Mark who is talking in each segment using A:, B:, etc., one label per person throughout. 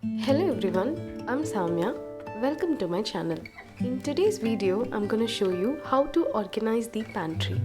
A: Hello everyone, I'm Samya. Welcome to my channel. In today's video, I'm going to show you how to organize the pantry.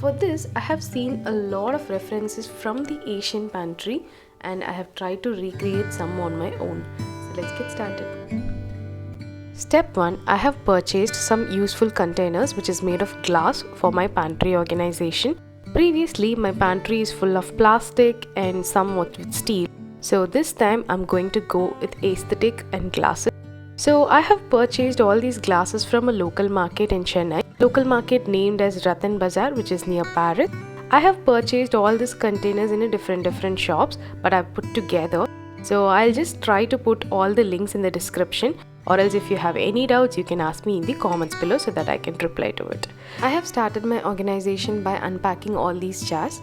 A: For this, I have seen a lot of references from the Asian pantry and I have tried to recreate some on my own. So let's get started. Step 1, I have purchased some useful containers which is made of glass for my pantry organization. Previously, my pantry is full of plastic and somewhat with steel. So this time I'm going to go with aesthetic and glasses. So I have purchased all these glasses from a local market in Chennai. Local market named as Ratan Bazaar, which is near Paris. I have purchased all these containers in a different shops, but I've put together. So I'll just try to put all the links in the description, or else if you have any doubts you can ask me in the comments below so that I can reply to it. I have started my organization by unpacking all these jars.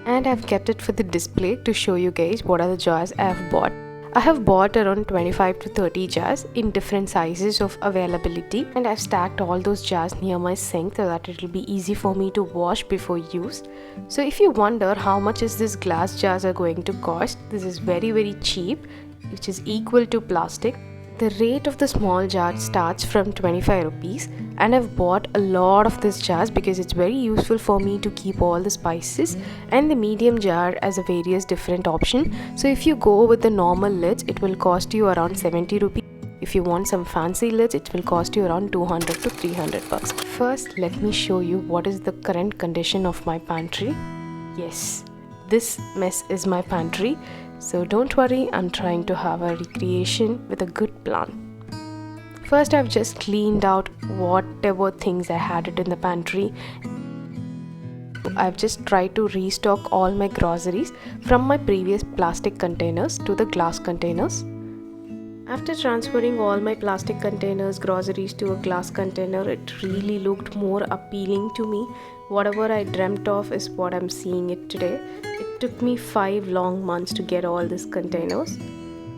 A: And I've kept it for the display to show you guys what are the jars I have bought. I have bought around 25 to 30 jars in different sizes of availability, and I've stacked all those jars near my sink so that it will be easy for me to wash before use. So if you wonder how much is this glass jars are going to cost, this is very cheap, which is equal to plastic. The rate of the small jar starts from 25 rupees, and I've bought a lot of these jars because it's very useful for me to keep all the spices, and the medium jar has a various different option. So if you go with the normal lids, it will cost you around 70 rupees. If you want some fancy lids, it will cost you around 200 to 300 bucks. First, let me show you what is the current condition of my pantry. Yes, this mess is my pantry. So don't worry, I'm trying to have a recreation with a good plan. First, I've just cleaned out whatever things I had it in the pantry. I've just tried to restock all my groceries from my previous plastic containers to the glass containers. After transferring all my plastic containers, groceries to a glass container, it really looked more appealing to me. Whatever I dreamt of is what I'm seeing it today. It took me 5 long months to get all these containers.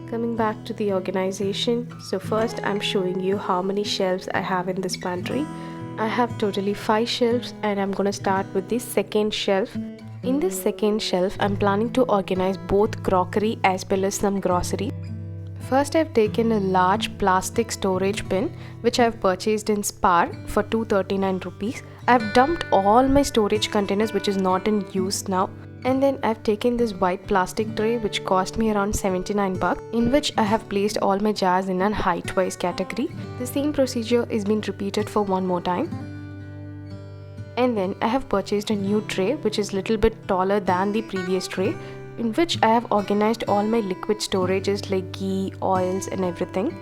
A: Coming back to the organization, so first I'm showing you how many shelves I have in this pantry. I have totally 5 shelves, and I'm gonna start with the second shelf. In this second shelf, I'm planning to organize both crockery as well as some grocery. First, I've taken a large plastic storage bin which I've purchased in Spar for 239 rupees. I've dumped all my storage containers which is not in use now. And then I've taken this white plastic tray which cost me around 79 bucks, in which I have placed all my jars in a height-wise category. The same procedure is being repeated for one more time. And then I have purchased a new tray which is little bit taller than the previous tray, in which I have organized all my liquid storages like ghee, oils and everything.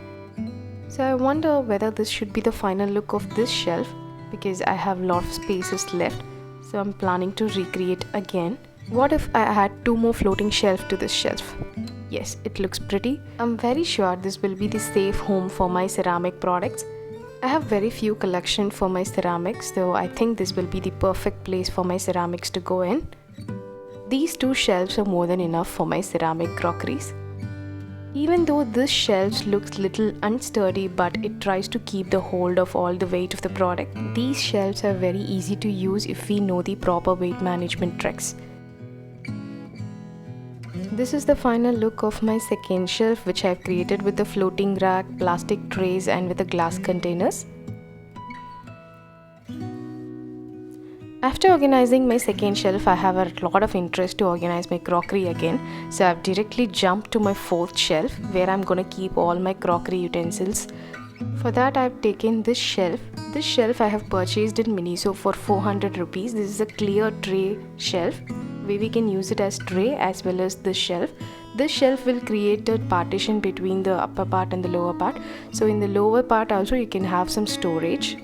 A: So I wonder whether this should be the final look of this shelf, because I have a lot of spaces left. So I'm planning to recreate again. What if I add 2 more floating shelves to this shelf? Yes, it looks pretty. I'm very sure this will be the safe home for my ceramic products. I have very few collection for my ceramics, so I think this will be the perfect place for my ceramics to go in. These 2 shelves are more than enough for my ceramic crockeries. Even though this shelf looks little unsturdy, but it tries to keep the hold of all the weight of the product. These shelves are very easy to use if we know the proper weight management tricks. This is the final look of my second shelf, which I've created with the floating rack, plastic trays and with the glass containers. After organizing my second shelf, I have a lot of interest to organize my crockery again. So I've directly jumped to my 4th shelf where I'm gonna keep all my crockery utensils. For that, I've taken this shelf. This shelf I have purchased in Miniso for 400 rupees. This is a clear tray shelf where we can use it as tray as well as this shelf. This shelf will create a partition between the upper part and the lower part. So in the lower part also you can have some storage.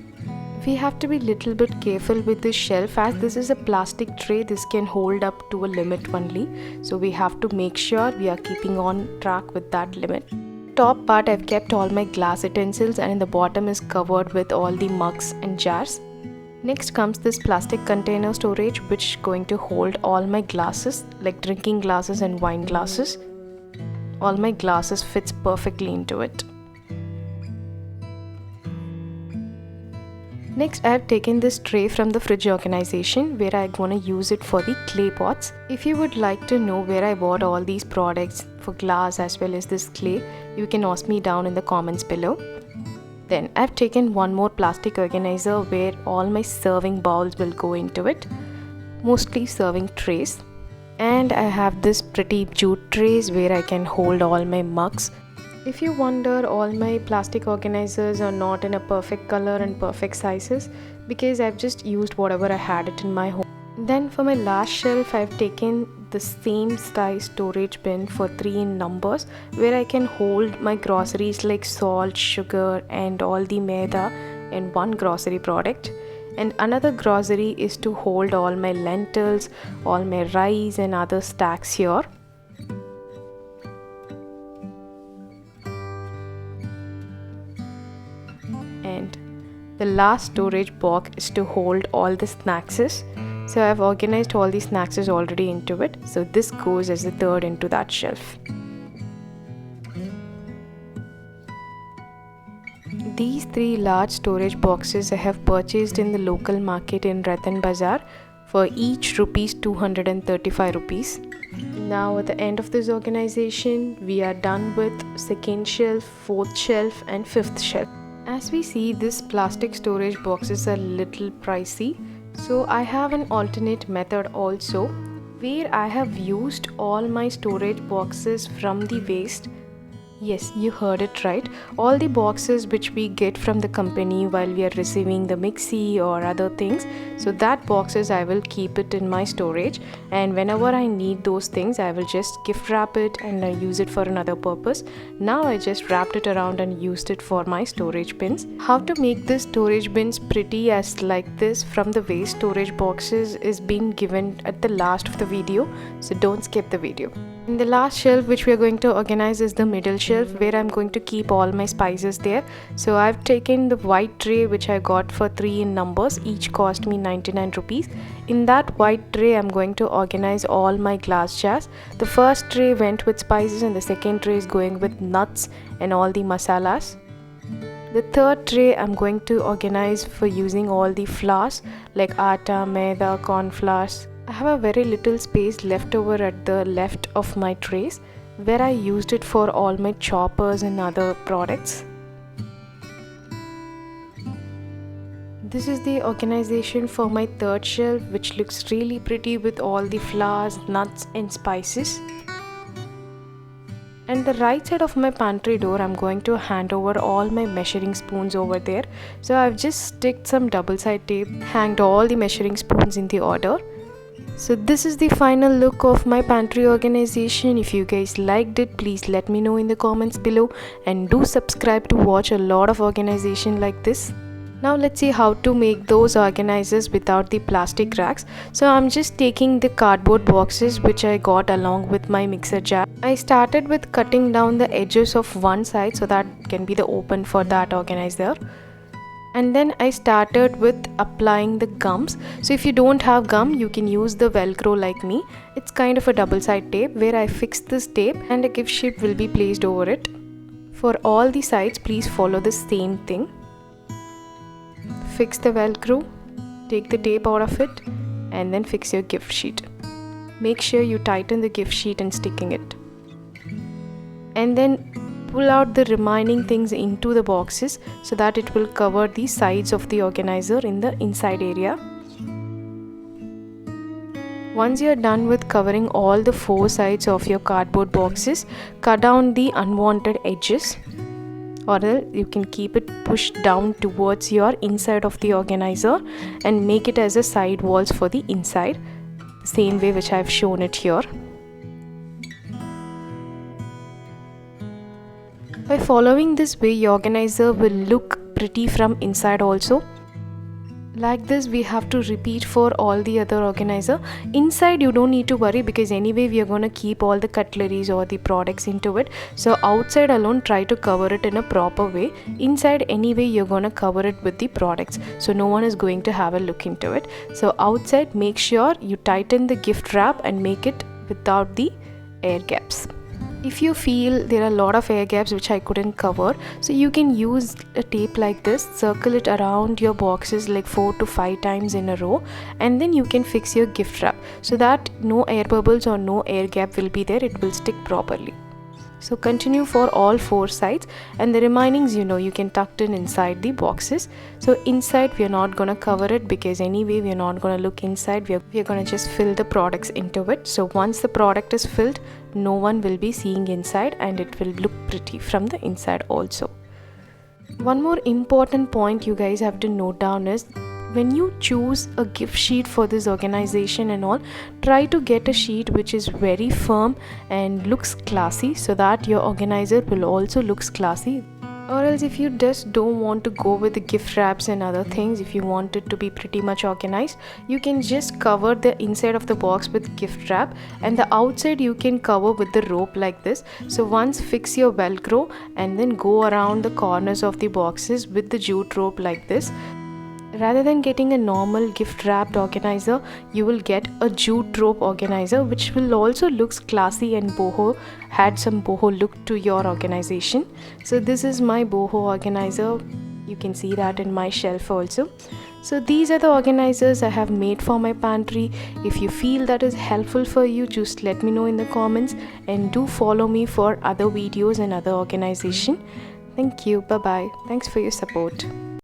A: We have to be little bit careful with this shelf, as this is a plastic tray. This can hold up to a limit only, so we have to make sure we are keeping on track with that limit. Top part I've kept all my glass utensils, and in the bottom is covered with all the mugs and jars. Next comes this plastic container storage which is going to hold all my glasses like drinking glasses and wine glasses. All my glasses fits perfectly into it. Next, I have taken this tray from the fridge organization where I'm gonna use it for the clay pots. If you would like to know where I bought all these products for glass as well as this clay, you can ask me down in the comments below. Then I've taken one more plastic organizer where all my serving bowls will go into it, mostly serving trays. And I have this pretty jute trays where I can hold all my mugs. If you wonder, all my plastic organizers are not in a perfect color and perfect sizes because I've just used whatever I had it in my home. Then for my last shelf, I've taken the same size storage bin for 3 in numbers where I can hold my groceries like salt, sugar and all the maida in one grocery product. And another grocery is to hold all my lentils, all my rice and other stacks here. And the last storage box is to hold all the snacks. So I've organized all the snacks already into it. So this goes as the third into that shelf. These 3 large storage boxes I have purchased in the local market in Ratan Bazaar for each rupees 235 rupees. Now at the end of this organization, we are done with second shelf, fourth shelf and fifth shelf. As we see, this plastic storage boxes are little pricey, so I have an alternate method also where I have used all my storage boxes from the waste. Yes, you heard it right. All the boxes which we get from the company while we are receiving the mixie or other things. So that boxes I will keep it in my storage, and whenever I need those things I will just gift wrap it and I use it for another purpose. Now I just wrapped it around and used it for my storage bins. How to make this storage bins pretty as like this from the waste storage boxes is being given at the last of the video, so don't skip the video. And the last shelf which we are going to organize is the middle shelf where I'm going to keep all my spices there. So I've taken the white tray which I got for 3 in numbers, each cost me 99 rupees. In that white tray I'm going to organize all my glass jars. The first tray went with spices and the second tray is going with nuts and all the masalas. The third tray I'm going to organize for using all the flours like atta, maida, corn flours. I have a very little space left over at the left of my trays where I used it for all my choppers and other products. This is the organization for my third shelf, which looks really pretty with all the flours, nuts and spices. And the right side of my pantry door, I'm going to hand over all my measuring spoons over there. So I've just sticked some double side tape, hanged all the measuring spoons in the order. So this is the final look of my pantry organization. If you guys liked it, please let me know in the comments below, and do subscribe to watch a lot of organization like this. Now let's see how to make those organizers without the plastic racks. So I'm just taking the cardboard boxes which I got along with my mixer jar. I started with cutting down the edges of one side so that can be the open for that organizer. And then I started with applying the gums. So if you don't have gum, you can use the velcro like me. It's kind of a double side tape where I fixed this tape and a gift sheet will be placed over it. For all the sides, please follow the same thing. Fix the velcro, take the tape out of it and then fix your gift sheet. Make sure you tighten the gift sheet and sticking it. And then pull out the remaining things into the boxes so that it will cover the sides of the organizer in the inside area. Once you are done with covering all the 4 sides of your cardboard boxes, cut down the unwanted edges, or else you can keep it pushed down towards your inside of the organizer and make it as a side walls for the inside, same way which I have shown it here. By following this way, your organizer will look pretty from inside also. Like this, we have to repeat for all the other organizer. Inside you don't need to worry because anyway we are going to keep all the cutleries or the products into it. So outside alone, try to cover it in a proper way. Inside anyway you're going to cover it with the products, so no one is going to have a look into it. So outside, make sure you tighten the gift wrap and make it without the air gaps. If you feel there are a lot of air gaps which I couldn't cover, so you can use a tape like this, circle it around your boxes like 4 to 5 times in a row, and then you can fix your gift wrap so that no air bubbles or no air gap will be there, it will stick properly. So continue for all 4 sides, and the remainings you can tuck it inside the boxes. So inside we are not gonna cover it because anyway we are not gonna look inside, we are gonna just fill the products into it. So once the product is filled, no one will be seeing inside and it will look pretty from the inside also. One more important point you guys have to note down is, when you choose a gift sheet for this organization and all, try to get a sheet which is very firm and looks classy so that your organizer will also looks classy. Or else if you just don't want to go with the gift wraps and other things, if you want it to be pretty much organized, you can just cover the inside of the box with gift wrap and the outside you can cover with the rope like this. So once fix your velcro and then go around the corners of the boxes with the jute rope like this. Rather than getting a normal gift wrapped organizer, you will get a jute rope organizer which will also looks classy and boho, had some boho look to your organization. So this is my boho organizer, you can see that in my shelf also. So these are the organizers I have made for my pantry. If you feel that is helpful for you, just let me know in the comments, and do follow me for other videos and other organization. Thank you, bye bye, thanks for your support.